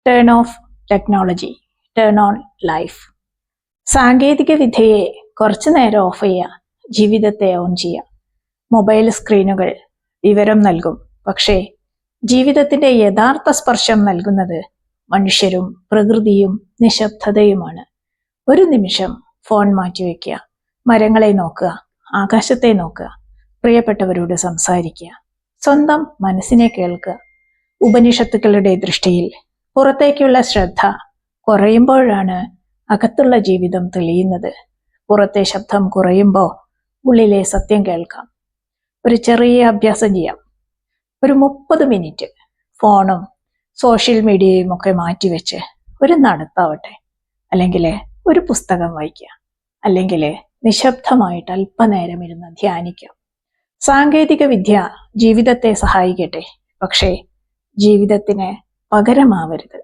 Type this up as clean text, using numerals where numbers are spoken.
Turn of technology, turn on life. സാങ്കേതിക വിദ്യയെ കുറച്ചു നേരം ഓഫ് ചെയ്യുക, ജീവിതത്തെ ഓൺ ചെയ്യുക. മൊബൈൽ സ്ക്രീനുകൾ വിവരം നൽകും, പക്ഷേ ജീവിതത്തിന്റെ യഥാർത്ഥ സ്പർശം നൽകുന്നത് മനുഷ്യരും പ്രകൃതിയും നിശബ്ദതയുമാണ്. ഒരു നിമിഷം ഫോൺ മാറ്റിവെക്കുക, മരങ്ങളെ നോക്കുക, ആകാശത്തെ നോക്കുക, പ്രിയപ്പെട്ടവരോട് സംസാരിക്കുക, സ്വന്തം മനസ്സിനെ കേൾക്കുക. ഉപനിഷത്തുക്കളുടെ ദൃഷ്ടിയിൽ പുറത്തേക്കുള്ള ശ്രദ്ധ കുറയുമ്പോഴാണ് അകത്തുള്ള ജീവിതം തെളിയുന്നത്. പുറത്തെ ശബ്ദം കുറയുമ്പോൾ ഉള്ളിലെ സത്യം കേൾക്കാം. ഒരു ചെറിയ അഭ്യാസം ചെയ്യാം. ഒരു 30 മിനിറ്റ് ഫോണും സോഷ്യൽ മീഡിയയും ഒക്കെ മാറ്റിവെച്ച് ഒരു നടത്താവട്ടെ, അല്ലെങ്കിൽ ഒരു പുസ്തകം വായിക്കുക, അല്ലെങ്കിൽ നിശബ്ദമായിട്ട് അല്പനേരം ഇരുന്ന് ധ്യാനിക്കാം. സാങ്കേതിക വിദ്യ ജീവിതത്തെ സഹായിക്കട്ടെ, പക്ഷേ ജീവിതത്തിന് പകരമാവരുത്.